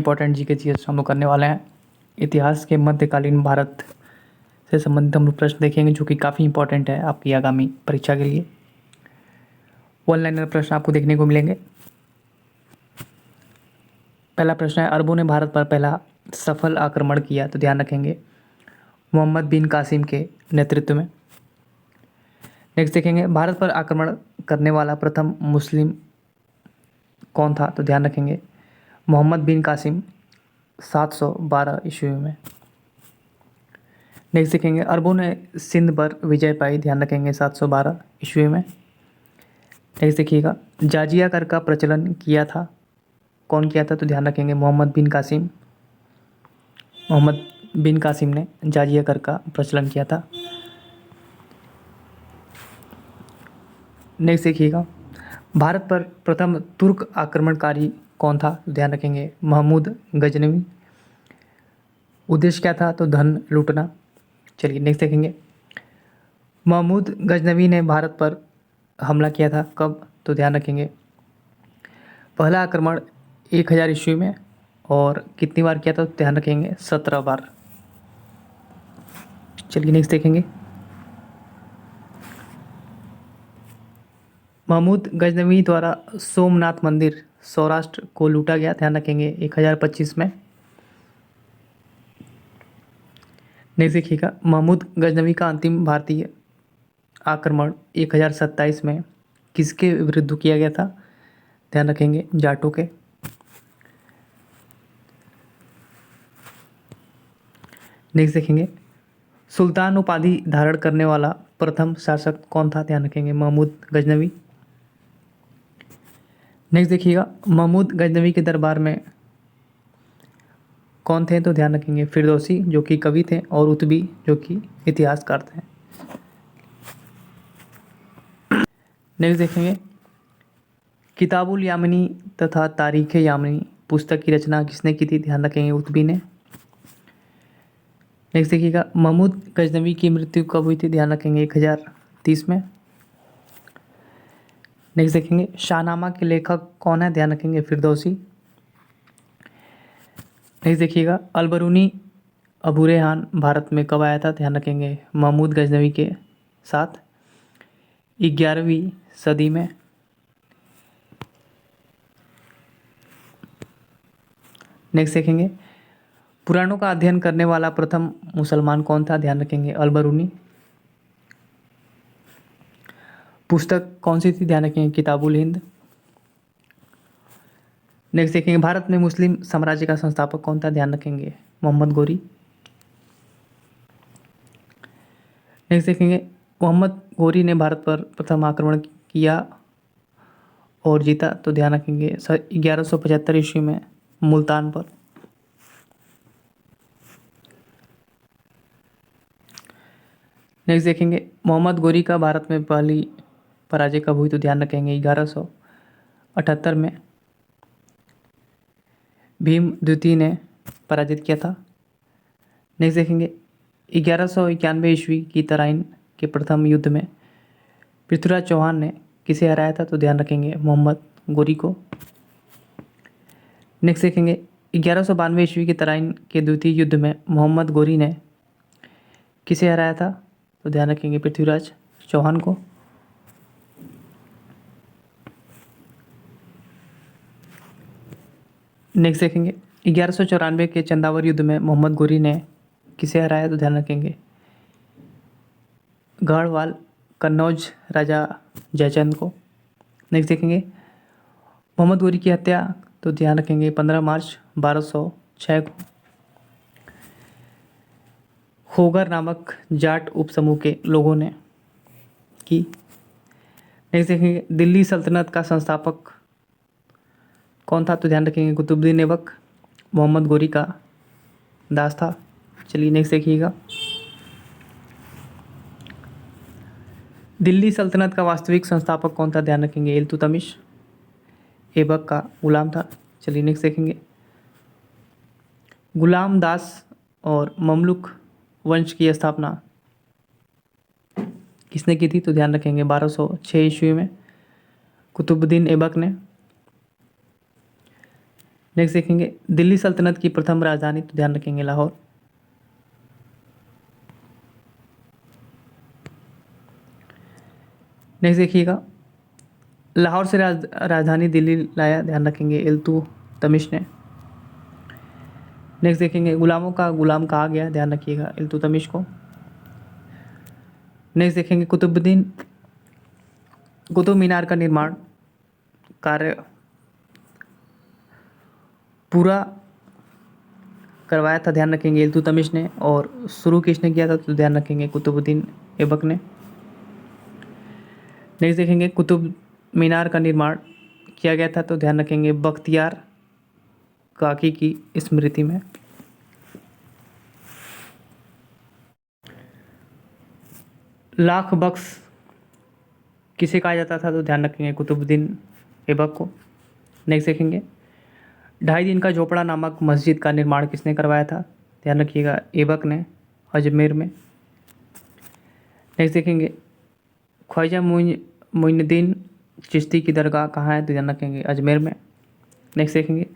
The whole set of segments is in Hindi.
इंपॉर्टेंट जी के चीज़ हम लोग करने वाले हैं। इतिहास के मध्यकालीन भारत से संबंधित हम लोग प्रश्न देखेंगे जो कि काफ़ी इंपॉर्टेंट है आपकी आगामी परीक्षा के लिए। वन लाइनर प्रश्न आपको देखने को मिलेंगे। पहला प्रश्न है, अरबों ने भारत पर पहला सफल आक्रमण किया, तो ध्यान रखेंगे मोहम्मद बिन कासिम के नेतृत्व में। नेक्स्ट देखेंगे, भारत पर आक्रमण करने वाला प्रथम मुस्लिम कौन था, तो ध्यान रखेंगे मोहम्मद बिन कासिम 712 ईस्वी में। नेक्स्ट देखेंगे, अरबों ने सिंध पर विजय पाई, ध्यान रखेंगे 712 ईस्वी में। नेक्स्ट देखिएगा, जाजिया कर का प्रचलन किया था, कौन किया था, तो ध्यान रखेंगे मोहम्मद बिन कासिम ने जाजिया कर का प्रचलन किया था। नेक्स्ट देखिएगा, भारत पर प्रथम तुर्क आक्रमणकारी कौन था, तो ध्यान रखेंगे महमूद गजनवी। उद्देश्य क्या था, तो धन लूटना। चलिए नेक्स्ट देखेंगे, महमूद गजनवी ने भारत पर हमला किया था, कब, तो ध्यान रखेंगे पहला आक्रमण 1000 ईस्वी में, और कितनी बार किया था, तो ध्यान रखेंगे 17 बार। चलिए नेक्स्ट देखेंगे, महमूद गजनवी द्वारा सोमनाथ मंदिर सौराष्ट्र को लूटा गया, ध्यान रखेंगे 1025 में। नेक्स्ट देखिएगा, महमूद गजनवी का अंतिम भारतीय आक्रमण 1027 में किसके विरुद्ध किया गया था, ध्यान रखेंगे जाटों के। नेक्स्ट देखेंगे, सुल्तान उपाधि धारण करने वाला प्रथम शासक कौन था, ध्यान रखेंगे महमूद गजनवी। नेक्स्ट देखिएगा, महमूद गजनवी के दरबार में कौन थे, तो ध्यान रखेंगे फिरदौसी जो कि कवि थे, और उतबी जो कि इतिहासकार थे। नेक्स्ट देखेंगे, किताबुल यामिनी तथा तारीख़ यामिनी पुस्तक की रचना किसने की थी, ध्यान रखेंगे उतबी ने। नेक्स्ट देखिएगा, महमूद गजनवी की मृत्यु कब हुई थी, ध्यान रखेंगे 1030 में। नेक्स्ट देखेंगे, शाहनामा के लेखक कौन है, ध्यान रखेंगे फिरदौसी। नेक्स्ट देखिएगा, अलबरूनी अबू रेहान भारत में कब आया था, ध्यान रखेंगे महमूद गजनवी के साथ 11वीं सदी में। नेक्स्ट देखेंगे, पुराणों का अध्ययन करने वाला प्रथम मुसलमान कौन था, ध्यान रखेंगे अलबरूनी। पुस्तक कौन सी थी, ध्यान रखेंगे किताबुल हिंद। नेक्स्ट देखेंगे, भारत में मुस्लिम साम्राज्य का संस्थापक कौन था, ध्यान रखेंगे मोहम्मद गोरी। नेक्स्ट देखेंगे, मोहम्मद गोरी ने भारत पर प्रथम आक्रमण किया और जीता, तो ध्यान रखेंगे 1175 ईस्वी में मुल्तान पर। नेक्स्ट देखेंगे, मोहम्मद गोरी का भारत में पहली पराजय कब हुई, तो ध्यान रखेंगे 1178 में भीम द्वितीय ने पराजित किया था। नेक्स्ट देखेंगे, 1191 ईस्वी की तराइन के प्रथम युद्ध में पृथ्वीराज चौहान ने किसे हराया था, तो ध्यान रखेंगे मोहम्मद गोरी को। नेक्स्ट देखेंगे, 1192 ईस्वी की तराइन के द्वितीय युद्ध में मोहम्मद गोरी ने किसे हराया था, तो ध्यान रखेंगे पृथ्वीराज चौहान को। नेक्स्ट देखेंगे, 1194 के चंदावर युद्ध में मोहम्मद गोरी ने किसे हराया, तो ध्यान रखेंगे गढ़वाल कन्नौज राजा जयचंद को। नेक्स्ट देखेंगे, मोहम्मद गोरी की हत्या, तो ध्यान रखेंगे 15 मार्च 1206 को खोगर नामक जाट उपसमूह के लोगों ने की। नेक्स्ट देखेंगे, दिल्ली सल्तनत का संस्थापक कौन था, तो ध्यान रखेंगे कुतुबुद्दीन ऐबक मोहम्मद गोरी का दास था। चलिए नेक्स्ट देखिएगा, दिल्ली सल्तनत का वास्तविक संस्थापक कौन था, ध्यान रखेंगे इल्तुतमिश ऐबक का गुलाम था। चलिए नेक्स्ट देखेंगे, गुलाम दास और ममलुक वंश की स्थापना किसने की थी, तो ध्यान रखेंगे 1206 ईस्वी में कुतुबुद्दीन ऐबक ने। नेक्स्ट देखेंगे दिल्ली सल्तनत की प्रथम राजधानी, तो ध्यान रखेंगे लाहौर। नेक्स्ट देखिएगा लाहौर से राजधानी दिल्ली लाया, ध्यान रखेंगे इल्तुतमिश ने। नेक्स्ट देखेंगे गुलामों का गुलाम कहा गया, ध्यान रखिएगा इल्तुतमिश को। नेक्स्ट देखेंगे कुतुब मीनार का निर्माण कार्य पूरा करवाया था, ध्यान रखेंगे इल्तुतमिश ने। और शुरू किसने किया था, तो ध्यान रखेंगे कुतुबुद्दीन ऐबक ने। नेक्स्ट देखेंगे कुतुब मीनार का निर्माण किया गया था, तो ध्यान रखेंगे बख्तियार काकी की स्मृति में। लाख बख्श किसे कहा जाता था, तो ध्यान रखेंगे कुतुबुद्दीन ऐबक को। नेक्स्ट देखेंगे 2.5 दिन का झोपड़ा नामक मस्जिद का निर्माण किसने करवाया था, ध्यान रखिएगा ऐबक ने, अजमेर में। नेक्स्ट देखेंगे ख्वाजा मोइनुद्दीन चिश्ती की दरगाह कहाँ है, तो ध्यान रखेंगे अजमेर में। नेक्स्ट देखेंगे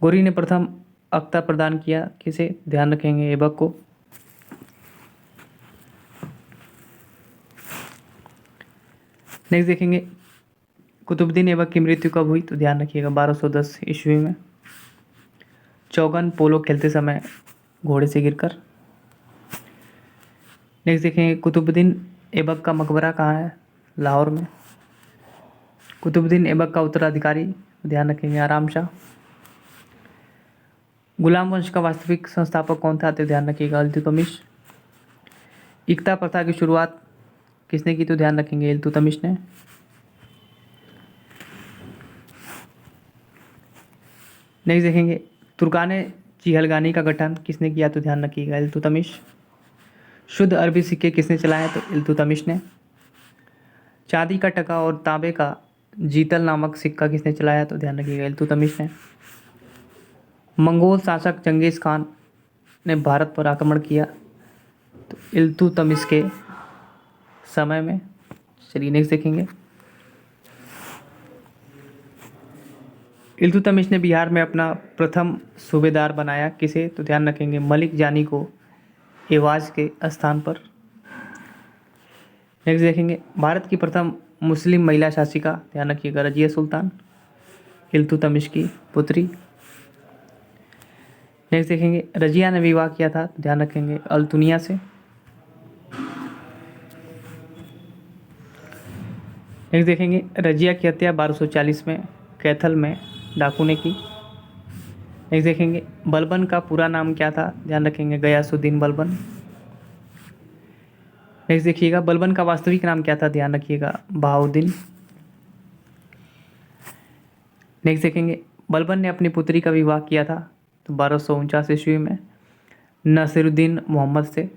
गोरी ने प्रथम अख्ता प्रदान किया किसे, ध्यान रखेंगे ऐबक को। नेक्स्ट देखेंगे कुतुबुद्दीन ऐबक की मृत्यु कब हुई, तो ध्यान रखिएगा 1210 ईस्वी में, चौगन पोलो खेलते समय घोड़े से गिरकर। नेक्स्ट देखेंगे कुतुबुद्दीन ऐबक का मकबरा कहाँ है, लाहौर में। कुतुबुद्दीन ऐबक का उत्तराधिकारी, ध्यान रखेंगे आराम शाह। गुलाम वंश का वास्तविक संस्थापक कौन था, तो ध्यान रखिएगा इल्तुतमिश। इक्ता प्रथा की शुरुआत किसने की, तो ध्यान रखेंगे इल्तुतमिश ने। नेक्स्ट देखेंगे तुर्काने चिहलगानी का गठन किसने किया, तो ध्यान रखिएगा इल्तुतमिश। शुद्ध अरबी सिक्के किसने चलाए, तो इल्तुतमिश ने। चांदी का टका और तांबे का जीतल नामक सिक्का किसने चलाया, तो ध्यान रखिएगा इल्तुतमिश ने। मंगोल शासक चंगेज खान ने भारत पर आक्रमण किया, तो इल्तुतमिश के समय में। चलिए नेक्स्ट देखेंगे इल्तुतमिश ने बिहार में अपना प्रथम सूबेदार बनाया किसे, तो ध्यान रखेंगे मलिक जानी को एवाज के स्थान पर। नेक्स्ट देखेंगे भारत की प्रथम मुस्लिम महिला शासिका, ध्यान रखिएगा रजिया सुल्तान, इल्तुतमिश की पुत्री। नेक्स्ट देखेंगे रजिया ने विवाह किया था, तो ध्यान रखेंगे अल्तुनिया से। नेक्स्ट देखेंगे रजिया की हत्या 1240 में कैथल में डाकू ने की। नेक्स्ट देखेंगे बलबन का पूरा नाम क्या था, ध्यान रखेंगे गयासुद्दीन बलबन। नेक्स्ट देखिएगा बलबन का वास्तविक नाम क्या था, ध्यान रखिएगा बहाउद्दीन। नेक्स्ट देखेंगे बलबन ने अपनी पुत्री का विवाह किया था, तो 1249 ईस्वी में नसीरुद्दीन मोहम्मद से।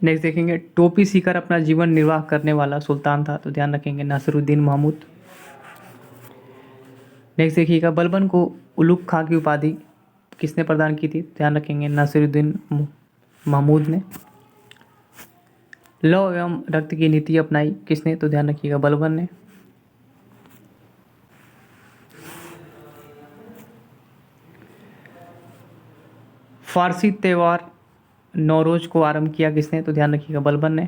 नेक्स्ट देखेंगे टोपी सीकर अपना जीवन निर्वाह करने वाला सुल्तान था, तो ध्यान रखेंगे नासिरुद्दीन महमूद। नेक्स्ट देखिएगा बलबन को उलुग खां की उपाधि किसने प्रदान की थी, ध्यान रखेंगे नासिरुद्दीन महमूद ने। लौ एवं रक्त की नीति अपनाई किसने, तो ध्यान रखिएगा बलबन ने। फारसी त्यौहार नौरोज को आरंभ किया किसने, तो ध्यान रखिएगा बलबन ने।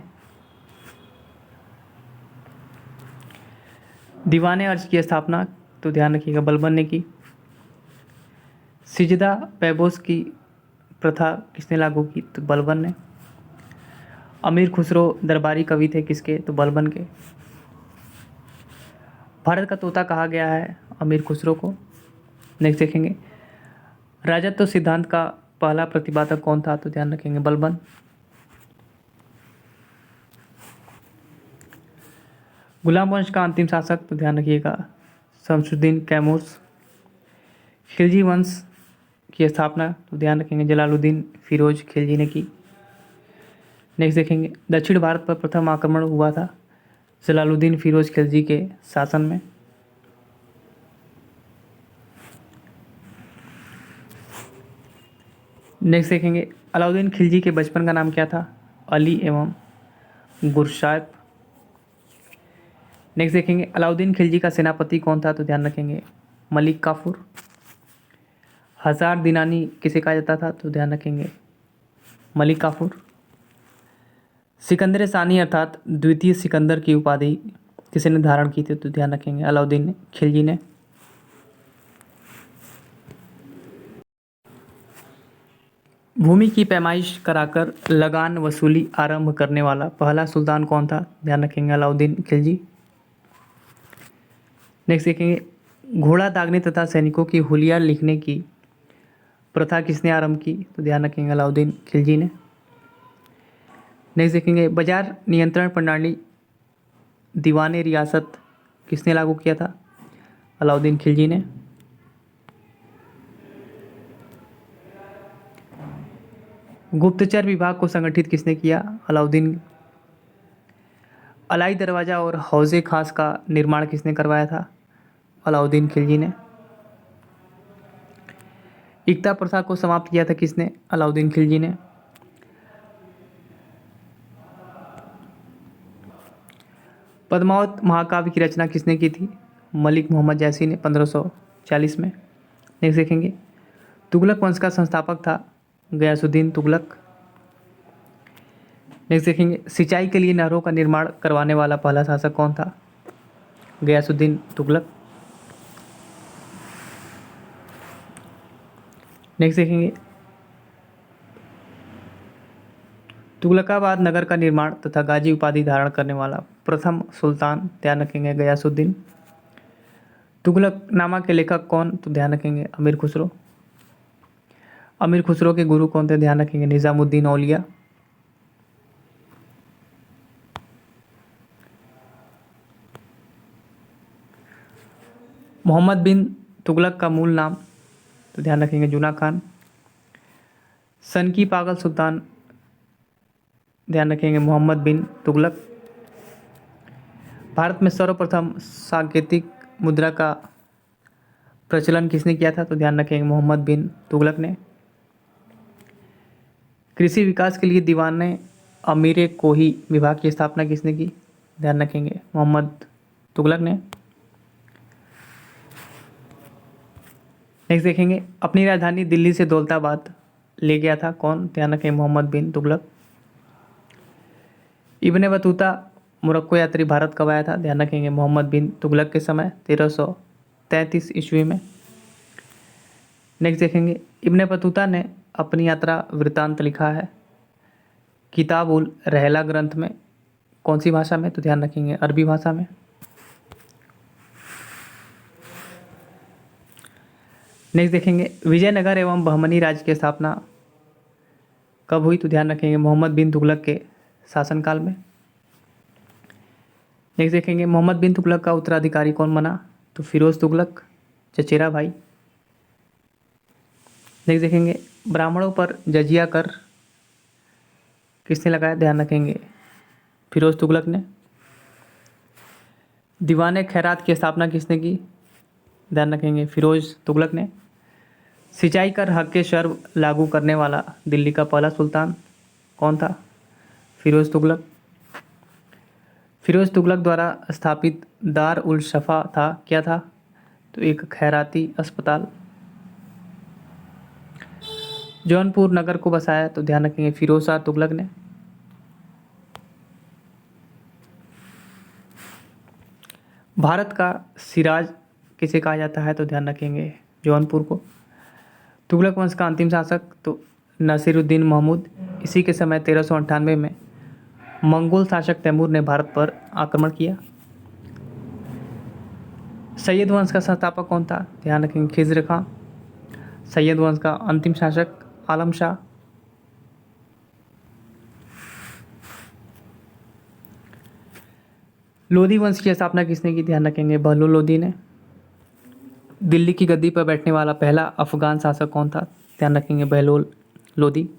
दीवाने अर्ज की स्थापना, तो ध्यान रखिएगा बलबन ने की। सिजदा पैबोस की प्रथा किसने लागू की, तो बलबन ने। अमीर खुसरो दरबारी कवि थे किसके, तो बलबन के। भारत का तोता कहा गया है अमीर खुसरो को। नेक्स्ट देखेंगे राजत्व सिद्धांत का पहला प्रतिपादक कौन था, तो ध्यान रखेंगे बलबन। गुलाम वंश का अंतिम शासक, तो ध्यान रखिएगा शमसुद्दीन कैमूर्स। खिलजी वंश की स्थापना, तो ध्यान रखेंगे जलालुद्दीन फिरोज खिलजी ने की। नेक्स्ट देखेंगे दक्षिण भारत पर प्रथम आक्रमण हुआ था जलालुद्दीन फिरोज खिलजी के शासन में। नेक्स्ट देखेंगे अलाउद्दीन खिलजी के बचपन का नाम क्या था, अली एवं गुरसायब। नेक्स्ट देखेंगे अलाउद्दीन खिलजी का सेनापति कौन था, तो ध्यान रखेंगे मलिक काफूर। हजार दिनानी किसे कहा जाता था, तो ध्यान रखेंगे मलिक काफूर। सिकंदर सानी अर्थात द्वितीय सिकंदर की उपाधि किसी ने धारण की थी, तो ध्यान रखेंगे अलाउद्दीन खिलजी ने। भूमि की पैमाइश कराकर लगान वसूली आरंभ करने वाला पहला सुल्तान कौन था, ध्यान रखेंगे अलाउद्दीन खिलजी। नेक्स्ट देखेंगे घोड़ा दागने तथा सैनिकों की हुलिया लिखने की प्रथा किसने आरंभ की, तो ध्यान रखेंगे अलाउद्दीन खिलजी ने। नेक्स्ट देखेंगे बाजार नियंत्रण प्रणाली दीवाने रियासत किसने लागू किया था, अलाउद्दीन खिलजी ने। गुप्तचर विभाग को संगठित किसने किया, अलाउद्दीन। अलाई दरवाज़ा और हौज़े खास का निर्माण किसने करवाया था, अलाउद्दीन खिलजी ने। इक्ता प्रथा को समाप्त किया था किसने, अलाउद्दीन खिलजी ने। पद्मावत महाकाव्य की रचना किसने की थी, मलिक मोहम्मद जैसी ने 1540 में। नेक्स्ट देखेंगे तुगलक वंश का संस्थापक था गयासुद्दीन तुगलक। नेक्स्ट देखेंगे सिंचाई के लिए नहरों का निर्माण करवाने वाला पहला शासक कौन था, गयासुद्दीन तुगलक। नेक्स्ट देखेंगे तुगलकाबाद नगर का निर्माण तथा गाजी उपाधि धारण करने वाला प्रथम सुल्तान, ध्यान रखेंगे गयासुद्दीन। तुगलकनामा के लेखक कौन, तो ध्यान रखेंगे अमीर खुसरो। अमीर खुसरो के गुरु कौन थे, ध्यान रखेंगे निज़ामुद्दीन औलिया। मोहम्मद बिन तुगलक का मूल नाम, तो ध्यान रखेंगे जूना खान। सन की पागल सुल्तान, ध्यान रखेंगे मोहम्मद बिन तुगलक। भारत में सर्वप्रथम सांकेतिक मुद्रा का प्रचलन किसने किया था, तो ध्यान रखेंगे मोहम्मद बिन तुगलक ने। कृषि विकास के लिए दीवाने अमीर कोही विभाग की स्थापना किसने की, ध्यान रखेंगे मोहम्मद तुगलक ने। नेक्स्ट देखेंगे अपनी राजधानी दिल्ली से दौलताबाद ले गया था कौन, ध्यान रखेंगे मोहम्मद बिन तुगलक। इब्ने बतूता मोरक्को यात्री भारत कब आया था, ध्यान रखेंगे मोहम्मद बिन तुगलक के समय 1333 ईस्वी में। नेक्स्ट देखेंगे इब्ने बतूता ने अपनी यात्रा वृत्तांत लिखा है किताब उल रहला ग्रंथ में, कौन सी भाषा में, तो ध्यान रखेंगे अरबी भाषा में। नेक्स्ट देखेंगे विजयनगर एवं बहमनी राज्य की स्थापना कब हुई, तो ध्यान रखेंगे मोहम्मद बिन तुगलक के शासनकाल में। नेक्स्ट देखेंगे मोहम्मद बिन तुगलक का उत्तराधिकारी कौन बना, तो फिरोज तुगलक, चचेरा भाई। नेक्स्ट देखेंगे ब्राह्मणों पर जजिया कर किसने लगाया, ध्यान रखेंगे फिरोज तुगलक ने। दीवाने खैरात की स्थापना किसने की, ध्यान रखेंगे फिरोज तुगलक ने। सिंचाई कर हक के शर्व लागू करने वाला दिल्ली का पहला सुल्तान कौन था, फिरोज तुगलक। फिरोज तुगलक द्वारा स्थापित दार उल शफा था क्या था, तो एक खैराती अस्पताल। जौनपुर नगर को बसाया, तो ध्यान रखेंगे फिरोज शाह तुगलक ने। भारत का सिराज किसे कहा जाता है, तो ध्यान रखेंगे जौनपुर को। तुगलक वंश का अंतिम शासक तो नसीरुद्दीन महमूद। इसी के समय 1398 में मंगोल शासक तैमूर ने भारत पर आक्रमण किया। सैयद वंश का संस्थापक कौन था, ध्यान रखेंगे खिज़्र खां। सैयद वंश का अंतिम शासक आलम शाह। लोधी वंश की स्थापना किसने की, ध्यान रखेंगे बहलोल लोधी ने। दिल्ली की गद्दी पर बैठने वाला पहला अफगान शासक कौन था, ध्यान रखेंगे बहलोल लोधी।